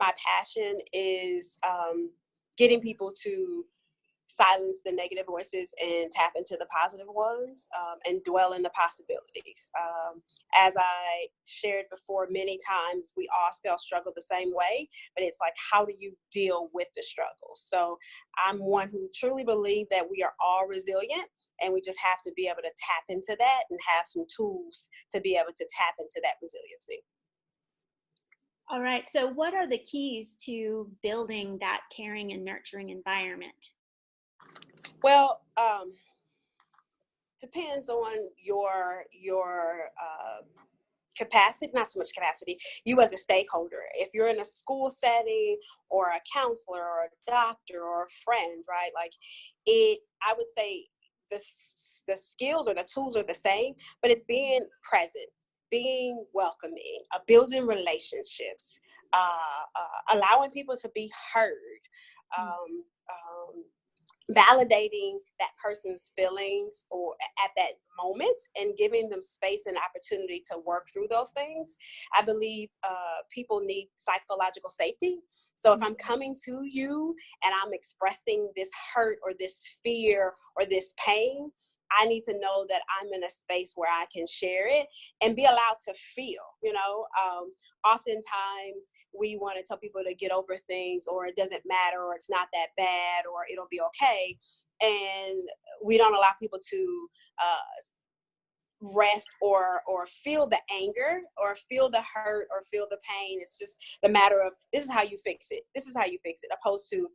My passion is getting people to silence the negative voices and tap into the positive ones, and dwell in the possibilities. As I shared before many times, we all spell struggle the same way, but it's like, how do you deal with the struggles? So I'm one who truly believes that we are all resilient, and we just have to be able to tap into that and have some tools to be able to tap into that resiliency. All right. So what are the keys to building that caring and nurturing environment? Well, depends on your capacity, not so much capacity, you as a stakeholder. If you're in a school setting or a counselor or a doctor or a friend, right? Like I would say the skills or the tools are the same, but it's being present, being welcoming, building relationships, allowing people to be heard, validating that person's feelings or at that moment and giving them space and opportunity to work through those things. I believe people need psychological safety. So if I'm coming to you and I'm expressing this hurt or this fear or this pain, I need to know that I'm in a space where I can share it and be allowed to feel, oftentimes we want to tell people to get over things, or it doesn't matter, or it's not that bad, or it'll be okay. And we don't allow people to rest or feel the anger or feel the hurt or feel the pain. It's just the matter of, this is how you fix it. This is how you fix it, opposed to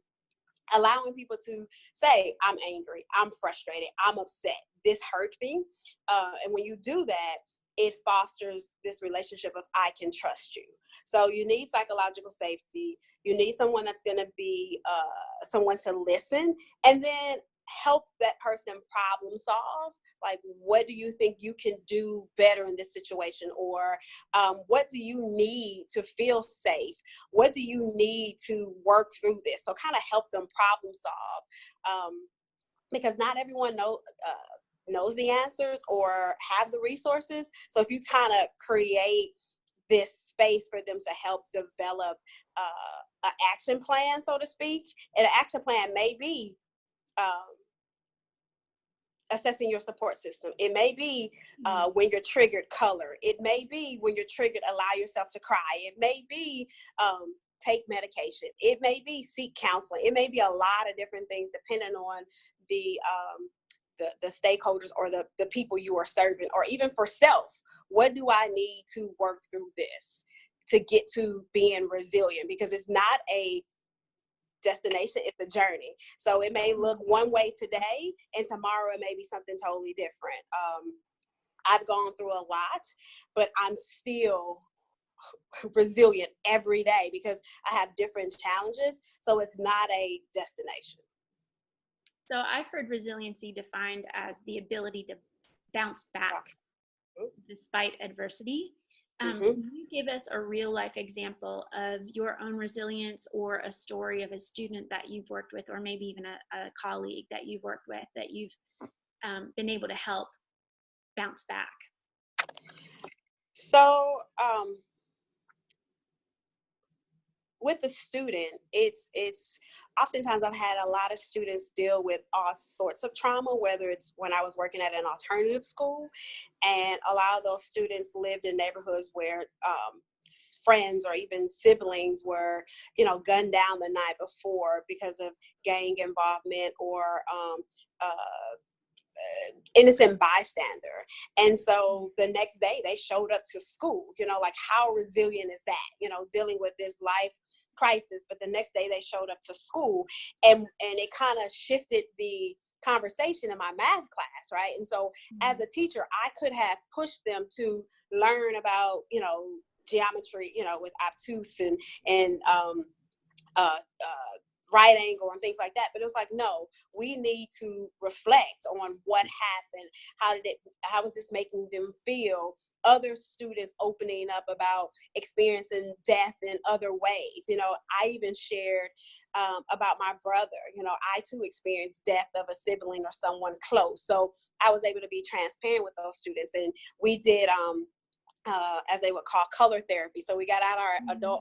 allowing people to say, I'm angry, I'm frustrated, I'm upset, this hurt me. And when you do that, it fosters this relationship of, I can trust you. So you need psychological safety. You need someone that's going to be someone to listen, and then help that person problem solve. Like, what do you think you can do better in this situation? Or what do you need to feel safe? What do you need to work through this? So kind of help them problem solve, because not everyone knows the answers or have the resources. So if you kind of create this space for them to help develop an action plan, so to speak, and an action plan may be assessing your support system. It may be when you're triggered, color. It may be when you're triggered, allow yourself to cry. It may be take medication. It may be seek counseling. It may be a lot of different things depending on the stakeholders or the people you are serving, or even for self. What do I need to work through this to get to being resilient? Because it's not a destination, it's a journey. So it may look one way today, and tomorrow it may be something totally different. I've gone through a lot, but I'm still resilient every day because I have different challenges. So it's not a destination. So I've heard resiliency defined as the ability to bounce back despite adversity. Can you give us a real life example of your own resilience, or a story of a student that you've worked with, or maybe even a colleague that you've worked with that you've been able to help bounce back? So with the student, it's oftentimes I've had a lot of students deal with all sorts of trauma, whether it's when I was working at an alternative school, and a lot of those students lived in neighborhoods where friends or even siblings were, gunned down the night before because of gang involvement or innocent bystander. And so the next day they showed up to school, like, how resilient is that, dealing with this life crisis, but the next day they showed up to school, and it kind of shifted the conversation in my math class, right? And so as a teacher, I could have pushed them to learn about, geometry, with obtuse and right angle and things like that. But it was like, no, we need to reflect on what happened. How was this making them feel? Other students opening up about experiencing death in other ways. I even shared about my brother. I too experienced death of a sibling or someone close. So I was able to be transparent with those students. And we did as they would call color therapy. So we got out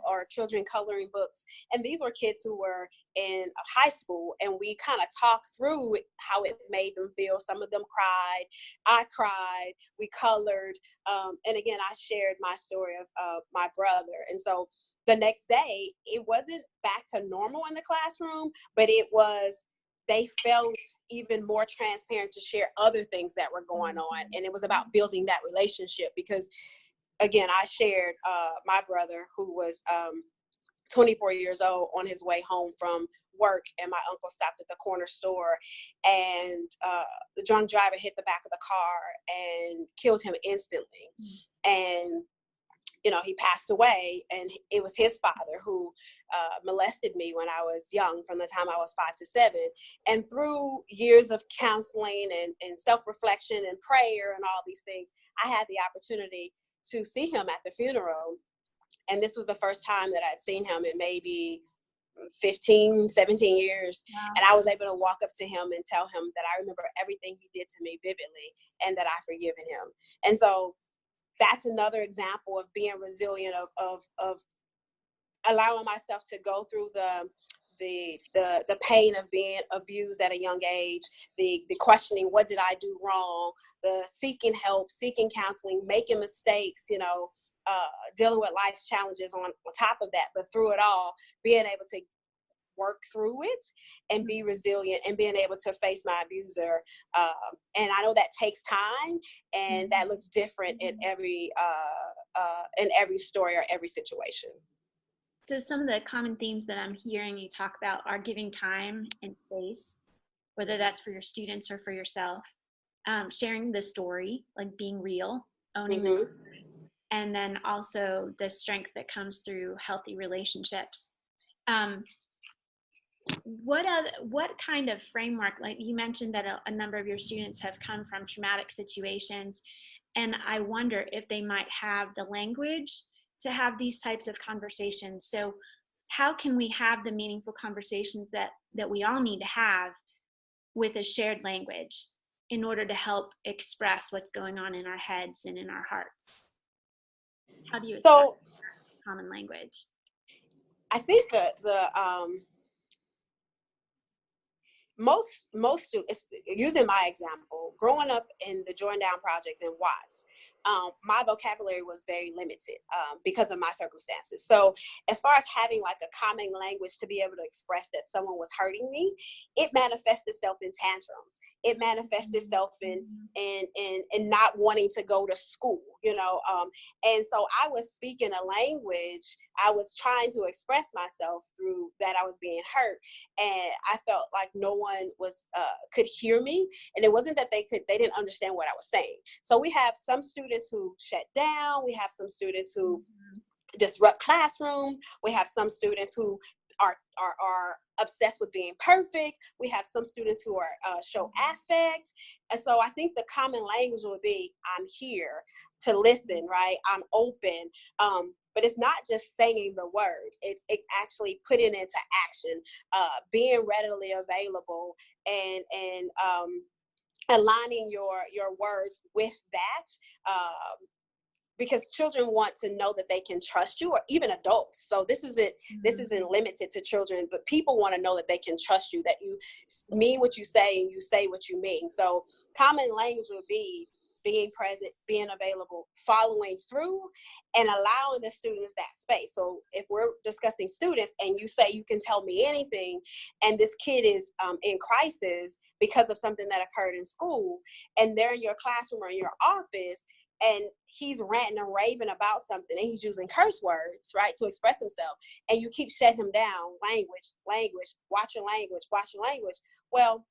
our children coloring books, and these were kids who were in high school, and we kind of talked through how it made them feel. Some of them cried, I cried, we colored, and again, I shared my story of my brother. And so the next day, it wasn't back to normal in the classroom, but they felt even more transparent to share other things that were going on. And it was about building that relationship, because again, I shared my brother, who was 24 years old, on his way home from work, and my uncle stopped at the corner store, and the drunk driver hit the back of the car and killed him instantly. And he passed away, and it was his father who molested me when I was young, from the time I was 5 to 7. And through years of counseling and self-reflection and prayer and all these things, I had the opportunity to see him at the funeral. And this was the first time that I'd seen him in maybe 15, 17 years. Wow. And I was able to walk up to him and tell him that I remember everything he did to me vividly, and that I've forgiven him. And so that's another example of being resilient, of allowing myself to go through the pain of being abused at a young age, the questioning, what did I do wrong, the seeking help, seeking counseling, making mistakes, dealing with life's challenges on top of that. But through it all, being able to work through it and be resilient, and being able to face my abuser. And I know that takes time, and that looks different in every story or every situation. So some of the common themes that I'm hearing you talk about are giving time and space, whether that's for your students or for yourself, sharing the story, like being real, owning the story, and then also the strength that comes through healthy relationships. What kind of framework, like you mentioned that a number of your students have come from traumatic situations, and I wonder if they might have the language to have these types of conversations. So how can we have the meaningful conversations that we all need to have with a shared language in order to help express what's going on in our heads and in our hearts? How do you express common language? I think most students, using my example, growing up in the Jordan Down projects in Watts, my vocabulary was very limited because of my circumstances. So as far as having like a common language to be able to express that someone was hurting me, it manifests itself in tantrums. It manifests itself in not wanting to go to school, and so I was speaking a language. I was trying to express myself through that I was being hurt, and I felt like no one could hear me. And it wasn't that they didn't understand what I was saying. So we have some students who shut down. We have some students who disrupt classrooms. We have some students who are obsessed with being perfect. We have some students who show affect. And so I think the common language would be, I'm here to listen, right? I'm open. But it's not just saying the words. It's actually putting into action, being readily available, and aligning your words with that. Because children want to know that they can trust you, or even adults. So this isn't limited to children, but people want to know that they can trust you, that you mean what you say and you say what you mean. So common language would be being present, being available, following through, and allowing the students that space. So if we're discussing students and you say you can tell me anything, and this kid is in crisis because of something that occurred in school, and they're in your classroom or in your office, and he's ranting and raving about something, and he's using curse words, right, to express himself, and you keep shutting him down, language, watch your language. Well,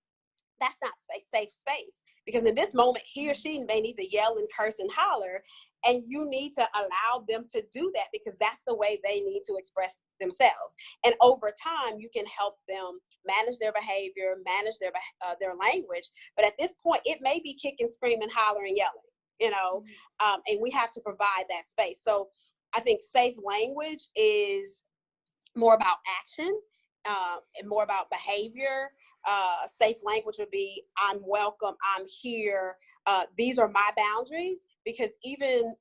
that's not safe space, because in this moment, he or she may need to yell and curse and holler, and you need to allow them to do that, because that's the way they need to express themselves. And over time, you can help them manage their behavior, manage their language. But at this point, it may be kicking, screaming, hollering, yelling. And we have to provide that space. So I think safe language is more about action and more about behavior. Safe language would be, I'm welcome, I'm here. These are my boundaries, because even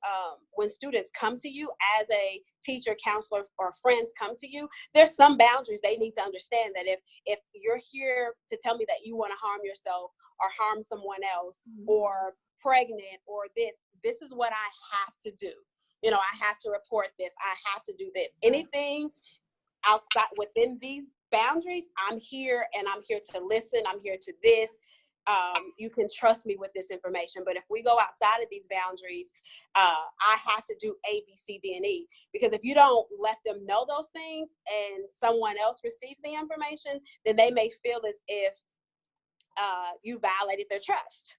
when students come to you as a teacher, counselor, or friends come to you, there's some boundaries they need to understand, that if you're here to tell me that you want to harm yourself or harm someone else, or pregnant, or this is what I have to do. I have to report this. I have to do this. Anything outside within these boundaries, I'm here, and I'm here to listen. I'm here to this. You can trust me with this information. But if we go outside of these boundaries, I have to do A, B, C, D, and E. Because if you don't let them know those things and someone else receives the information, then they may feel as if you violated their trust,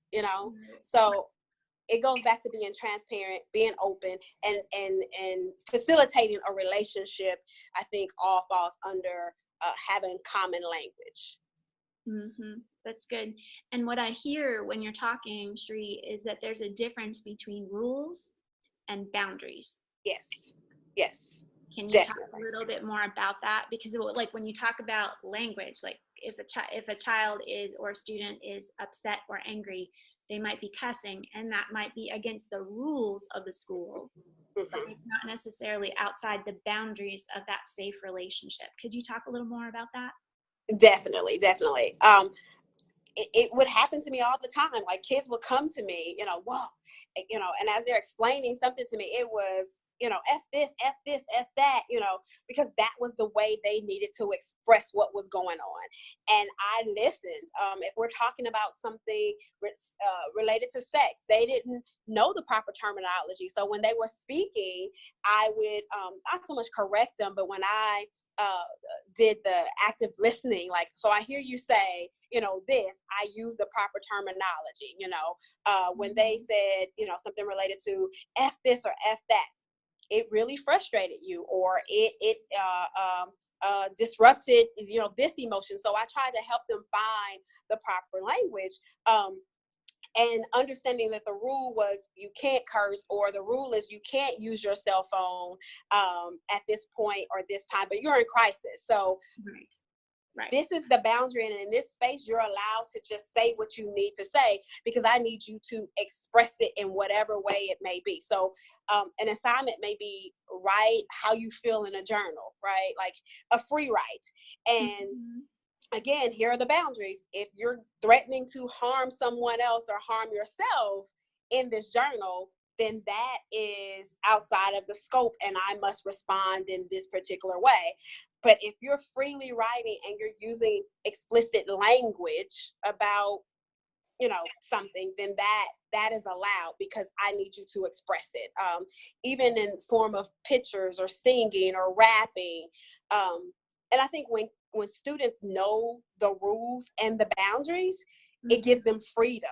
So it goes back to being transparent, being open, and facilitating a relationship. I think all falls under having common language. That's good. And what I hear when you're talking, Shree, is that there's a difference between rules and boundaries. Yes. Can you talk a little bit more about that? Because like when you talk about language, like if a child is, or a student is upset or angry, they might be cussing, and that might be against the rules of the school, but it's not necessarily outside the boundaries of that safe relationship. Could you talk a little more about that? Definitely. It would happen to me all the time. Like, kids would come to me, whoa, and as they're explaining something to me, it was, F this, F this, F that, because that was the way they needed to express what was going on. And I listened. If we're talking about something related to sex, they didn't know the proper terminology. So when they were speaking, I would not so much correct them, but when I did the active listening, like, so I hear you say, this, I use the proper terminology, when they said, something related to F this or F that, it really frustrated you, or it disrupted, this emotion. So I tried to help them find the proper language. And understanding that the rule was you can't curse, or the rule is you can't use your cell phone at this point or this time, but you're in crisis. So right. This is the boundary, and in this space, you're allowed to just say what you need to say, because I need you to express it in whatever way it may be. So an assignment may be write how you feel in a journal, right? Like a free write. And again, here are the boundaries. If you're threatening to harm someone else or harm yourself in this journal, then that is outside of the scope, and I must respond in this particular way. But if you're freely writing and you're using explicit language about, something, then that is allowed, because I need you to express it, even in form of pictures or singing or rapping. And I think when students know the rules and the boundaries, it gives them freedom.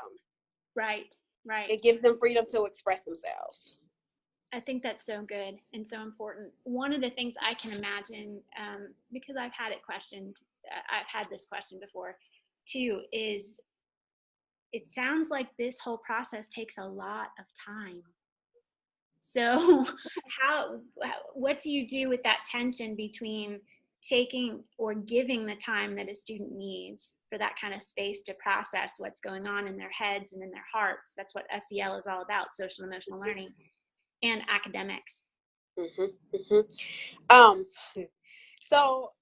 Right. It gives them freedom to express themselves. I think that's so good and so important. One of the things I can imagine, because I've had this question before too, is it sounds like this whole process takes a lot of time. So what do you do with that tension between taking or giving the time that a student needs for that kind of space to process what's going on in their heads and in their hearts? That's what SEL is all about, social emotional learning, and academics. So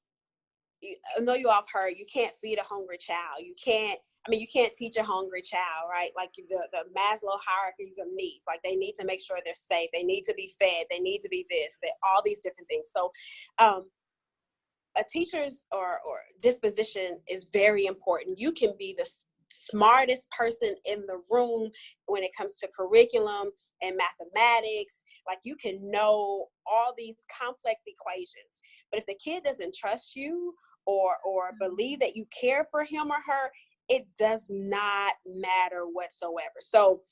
I know you all have heard, you can't feed a hungry child. You can't teach a hungry child, right? Like the Maslow hierarchies of needs, like they need to make sure they're safe. They need to be fed. They need to be this, that, all these different things. So a teacher's or disposition is very important. You can be the smartest person in the room when it comes to curriculum and mathematics. Like, you can know all these complex equations, but if the kid doesn't trust you or believe that you care for him or her, it does not matter whatsoever. So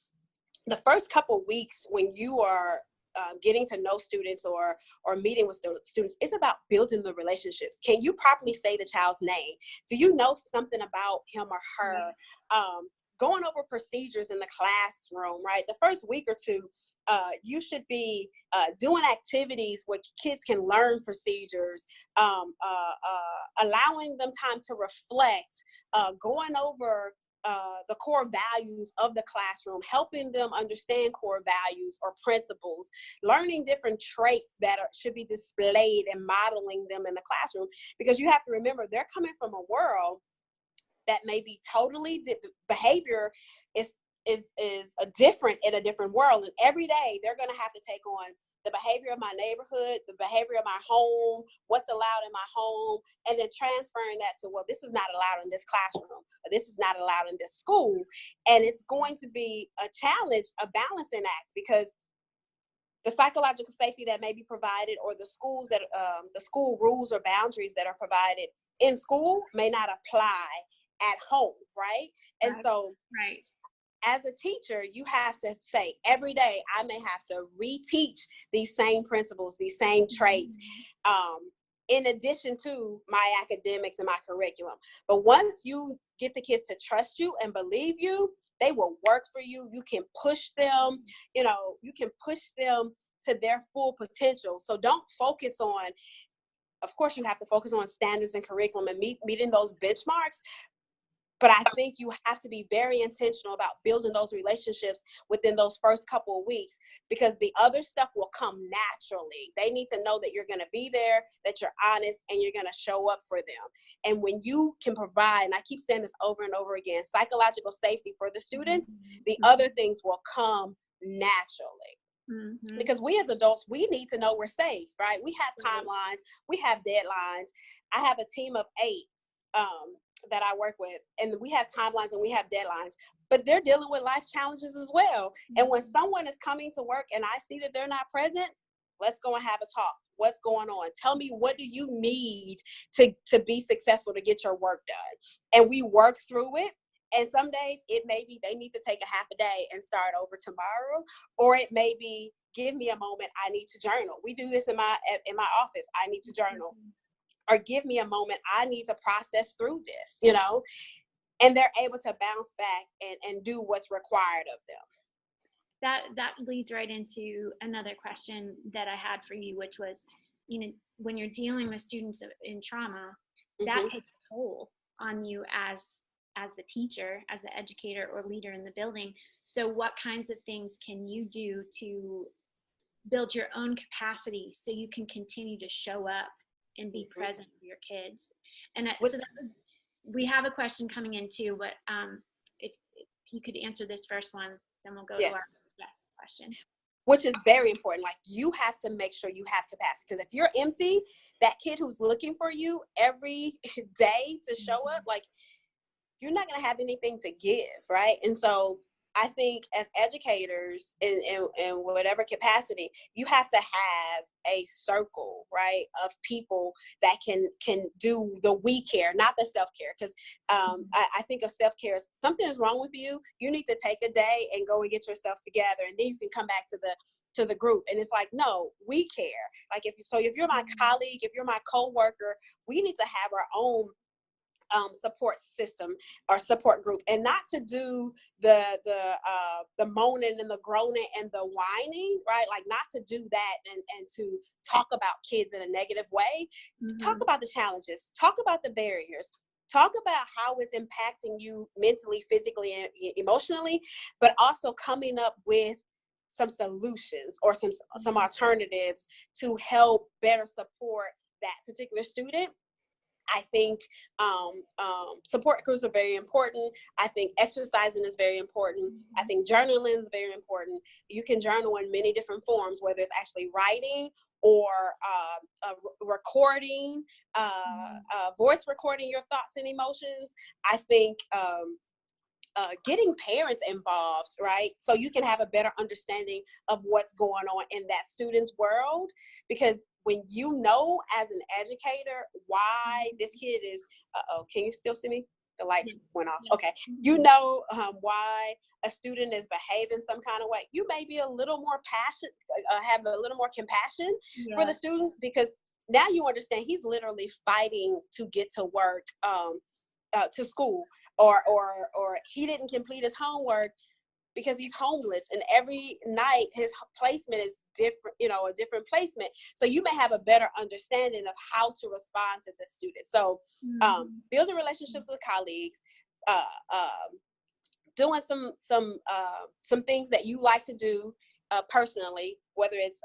the first couple weeks when you are getting to know students or meeting with students, it's about building the relationships. Can you properly say the child's name? Do you know something about him or her? Going over procedures in the classroom, right? The first week or two, you should be doing activities where kids can learn procedures, allowing them time to reflect, going over the core values of the classroom, helping them understand core values or principles, learning different traits that should be displayed and modeling them in the classroom. Because you have to remember, they're coming from a world that may be totally behavior is different in a different world. And every day they're going to have to take on the behavior of my neighborhood, the behavior of my home, what's allowed in my home, and then transferring that to, well, this is not allowed in this classroom, or this is not allowed in this school. And it's going to be a challenge, a balancing act, because the psychological safety that may be provided, or the schools that the school rules or boundaries that are provided in school may not apply at home, right? And so as a teacher, you have to say, every day I may have to reteach these same principles, these same traits, in addition to my academics and my curriculum. But once you get the kids to trust you and believe you, they will work for you. You can push them, you can push them to their full potential. So don't focus on, of course you have to focus on standards and curriculum and meeting those benchmarks. But I think you have to be very intentional about building those relationships within those first couple of weeks, because the other stuff will come naturally. They need to know that you're going to be there, that you're honest, and you're going to show up for them. And when you can provide, and I keep saying this over and over again, psychological safety for the students, the other things will come naturally. Because we as adults, we need to know we're safe, right? We have timelines, we have deadlines. I have a team of 8 that I work with, and we have timelines and we have deadlines, but they're dealing with life challenges as well. And when someone is coming to work and I see that they're not present, let's go and have a talk. What's going on? Tell me, what do you need to be successful, to get your work done? And we work through it. And some days it may be they need to take a half a day and start over tomorrow, or it may be, give me a moment, I need to journal. We do this in my office. I need to journal. Or give me a moment, I need to process through this, and they're able to bounce back and do what's required of them. That leads right into another question that I had for you, which was, when you're dealing with students in trauma, that takes a toll on you as the teacher, as the educator or leader in the building. So what kinds of things can you do to build your own capacity so you can continue to show up and be present for your kids? And so we have a question coming in too, but if you could answer this first one, then we'll go to our next question. Which is very important. Like, you have to make sure you have capacity, because if you're empty, that kid who's looking for you every day to show up, like, you're not going to have anything to give, right? And so I think as educators in whatever capacity, you have to have a circle, right, of people that can do the we care, not the self-care. Because I think of self-care as something is wrong with you. You need to take a day and go and get yourself together, and then you can come back to the group. And it's like, no, we care. Like, if you're my colleague, if you're my coworker, we need to have our own support system or support group, and not to do the moaning and the groaning and the whining, right? Like, not to do that and to talk about kids in a negative way. Talk about the challenges, talk about the barriers, talk about how it's impacting you mentally, physically, and emotionally, but also coming up with some solutions or some alternatives to help better support that particular student. I think support groups are very important. I think exercising is very important. I think journaling is very important. You can journal in many different forms, whether it's actually writing or recording, voice recording your thoughts and emotions. I think getting parents involved, right? So you can have a better understanding of what's going on in that student's world. Because when you know as an educator why this kid is, can you still see me? The lights went off. Okay. You know why a student is behaving some kind of way. You may be a little more passionate, have a little more compassion for the student, because now you understand he's literally fighting to get to work, to school, or he didn't complete his homework because he's homeless, and every night his placement is different, a different placement. So you may have a better understanding of how to respond to the student. So building relationships with colleagues, doing some things that you like to do personally, whether it's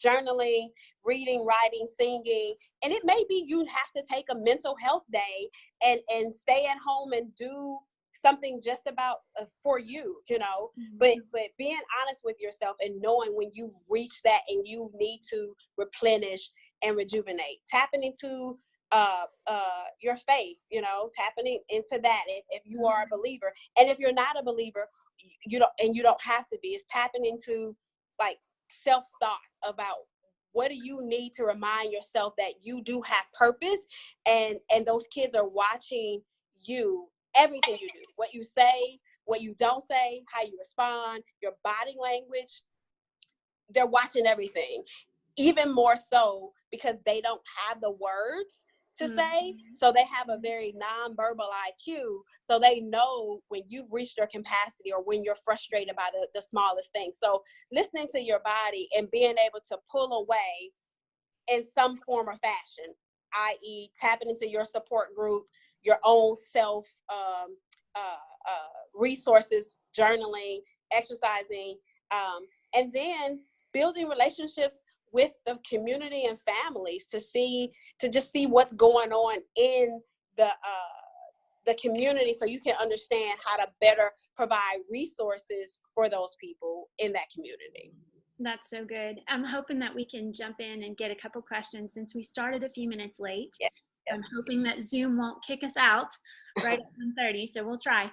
journaling, reading, writing, singing. And it may be you have to take a mental health day and stay at home and do something just about for you, but being honest with yourself and knowing when you've reached that and you need to replenish and rejuvenate, tapping into your faith, tapping into that if you are a believer. And if you're not a believer, you don't have to be. It's tapping into like self-thoughts about what do you need to remind yourself that you do have purpose, and those kids are watching you, everything you do, what you say, what you don't say, how you respond, your body language. They're watching everything, even more so because they don't have the words to say. So they have a very nonverbal IQ. So they know when you've reached your capacity or when you're frustrated by the smallest thing. So listening to your body and being able to pull away in some form or fashion, i.e. tapping into your support group, your own self resources, journaling, exercising, and then building relationships with the community and families to just see what's going on in the community, so you can understand how to better provide resources for those people in that community. That's so good. I'm hoping that we can jump in and get a couple questions since we started a few minutes late. Yes. I'm hoping that Zoom won't kick us out right at 1:30, so we'll try.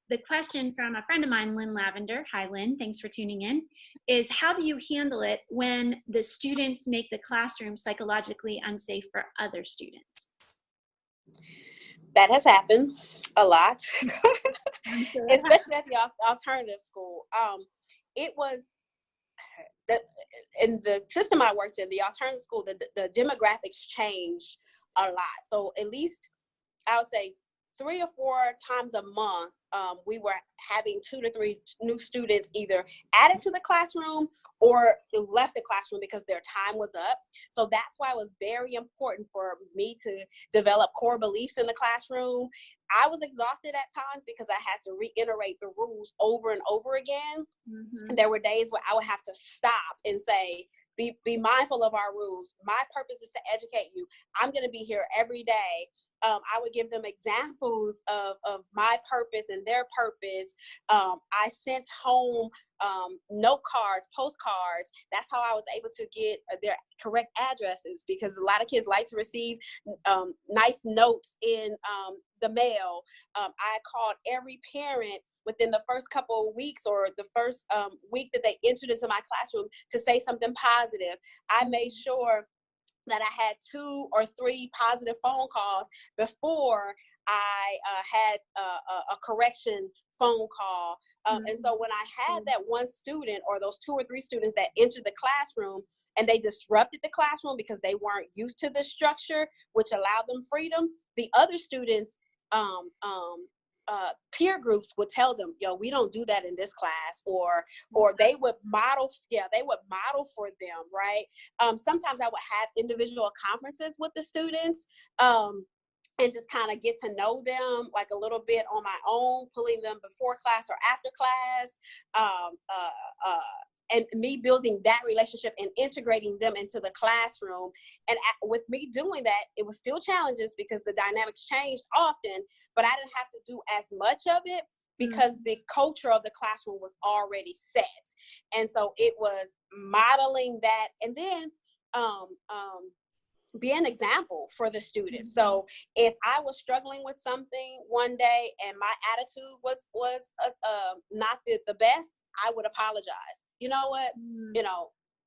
The question from a friend of mine, Lynn Lavender, hi Lynn, thanks for tuning in, is how do you handle it when the students make the classroom psychologically unsafe for other students? That has happened a lot, especially at the alternative school. It was, in the system I worked in, the alternative school, the demographics changed a lot. So at least I would say 3 or 4 times a month, we were having 2 to 3 new students either added to the classroom or left the classroom because their time was up. So that's why it was very important for me to develop core beliefs in the classroom. I was exhausted at times because I had to reiterate the rules over and over again. And there were days where I would have to stop and say, be mindful of our rules. My purpose is to educate you. I'm going to be here every day. I would give them examples of my purpose and their purpose. I sent home note cards, postcards. That's how I was able to get their correct addresses, because a lot of kids like to receive nice notes in the mail. I called every parent within the first couple of weeks or the first week that they entered into my classroom to say something positive. I made sure that I had 2 or 3 positive phone calls before I had a correction phone call. And so when I had that one student or those 2 or 3 students that entered the classroom and they disrupted the classroom because they weren't used to the structure, which allowed them freedom, the other students, peer groups would tell them, yo, we don't do that in this class, or they would model for them, right? Sometimes I would have individual conferences with the students, and just kind of get to know them like a little bit on my own, pulling them before class or after class, and me building that relationship and integrating them into the classroom. And with me doing that, it was still challenges because the dynamics changed often, but I didn't have to do as much of it because the culture of the classroom was already set. And so it was modeling that, and then be an example for the students. So if I was struggling with something one day and my attitude was not the best, I would apologize. You know what?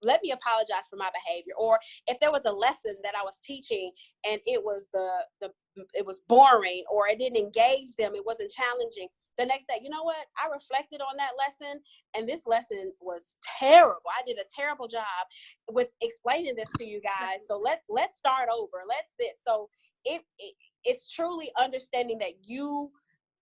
Let me apologize for my behavior. Or if there was a lesson that I was teaching and it was it was boring, or it didn't engage them, it wasn't challenging, the next day, you know what? I reflected on that lesson, and this lesson was terrible. I did a terrible job with explaining this to you guys. So let's start over. So it's truly understanding that you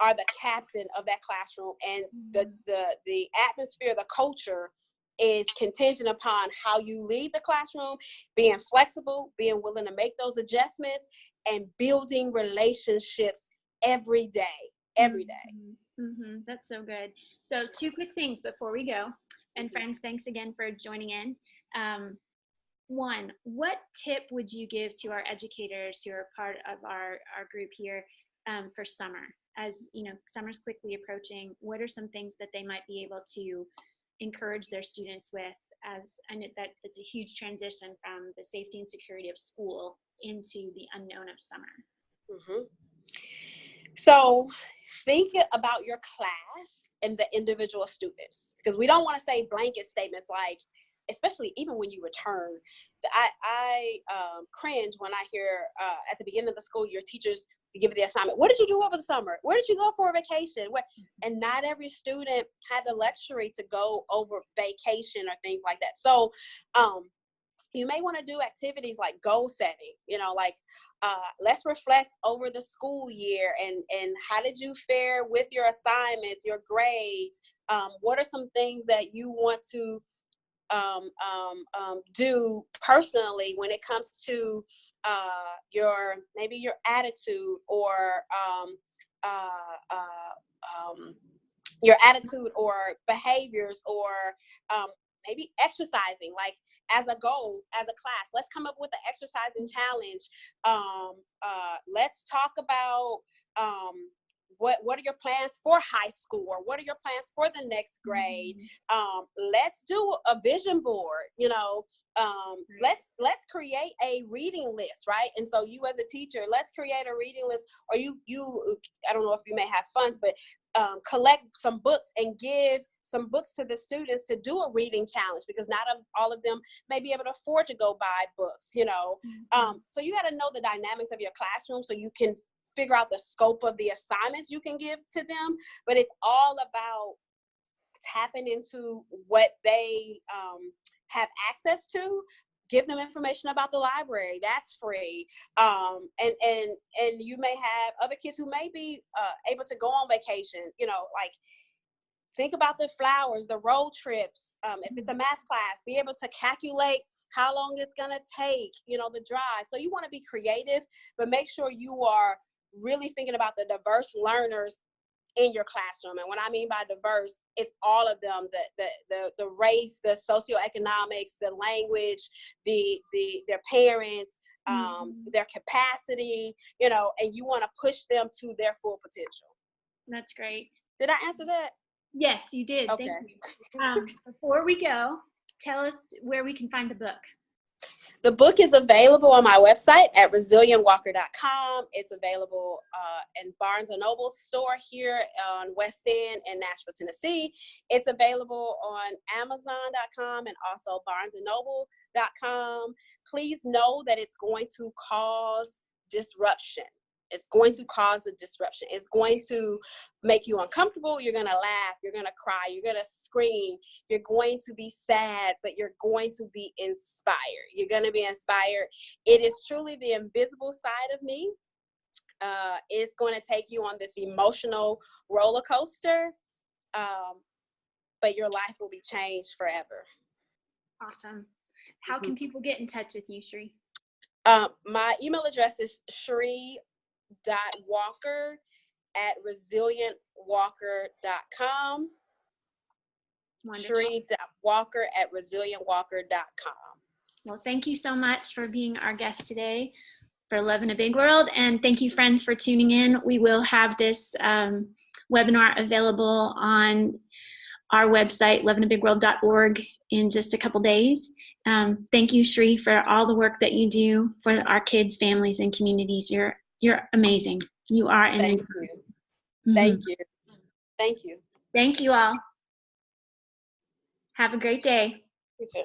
are the captain of that classroom, and the atmosphere, the culture is contingent upon how you lead the classroom, being flexible, being willing to make those adjustments, and building relationships every day. That's so good. So 2 quick things before we go. And friends, thanks again for joining in. 1, what tip would you give to our educators who are part of our group here for summer? As you know, summer's quickly approaching. What are some things that they might be able to encourage their students with, as I know that it's a huge transition from the safety and security of school into the unknown of summer? So think about your class and the individual students, because we don't want to say blanket statements like, especially even when you return. I cringe when I hear at the beginning of the school year, teachers give the assignment, what did you do over the summer? Where did you go for a vacation? And not every student had the luxury to go over vacation or things like that. So you may want to do activities like goal setting, like let's reflect over the school year and how did you fare with your assignments, your grades? What are some things that you want to do personally when it comes to your attitude or your attitude or behaviors, or maybe exercising, like as a goal, as a class. Let's come up with an exercising challenge. Let's talk about what are your plans for high school, or what are your plans for the next grade? Let's do a vision board, let's create a reading list, right? And so you as a teacher, let's create a reading list, or you I don't know if you may have funds, but collect some books and give some books to the students to do a reading challenge, because not all of them may be able to afford to go buy books, so you got to know the dynamics of your classroom so you can figure out the scope of the assignments you can give to them. But it's all about tapping into what they have access to. Give them information about the library, that's free. And you may have other kids who may be able to go on vacation, like think about the flowers, the road trips. If it's a math class, be able to calculate how long it's gonna take, the drive. So you want to be creative, but make sure you are really thinking about the diverse learners in your classroom. And what I mean by diverse, it's all of them, the race, the socioeconomics, the language, their parents, their capacity, and you want to push them to their full potential. That's great. Did I answer that? Yes, you did. Okay. Thank you. Before we go, tell us where we can find the book. The book is available on my website at resilientwalker.com. It's available in Barnes & Noble store here on West End in Nashville, Tennessee. It's available on Amazon.com and also BarnesandNoble.com. Please know that it's going to cause disruption. It's going to cause a disruption. It's going to make you uncomfortable. You're going to laugh. You're going to cry. You're going to scream. You're going to be sad, but you're going to be inspired. You're going to be inspired. It is truly the invisible side of me. It's going to take you on this emotional roller coaster, but your life will be changed forever. Awesome. How can people get in touch with you, Shree? My email address is Shree.Walker@resilientwalker.com. Shree.Walker@resilientwalker.com. Well, thank you so much for being our guest today for Love in a Big World. And thank you, friends, for tuning in. We will have this webinar available on our website, loveinaBigWorld.org, in just a couple days. Thank you, Shree, for all the work that you do for our kids, families, and communities. You're amazing. You are amazing. Thank you. Thank you. Thank you. Thank you all. Have a great day. You too.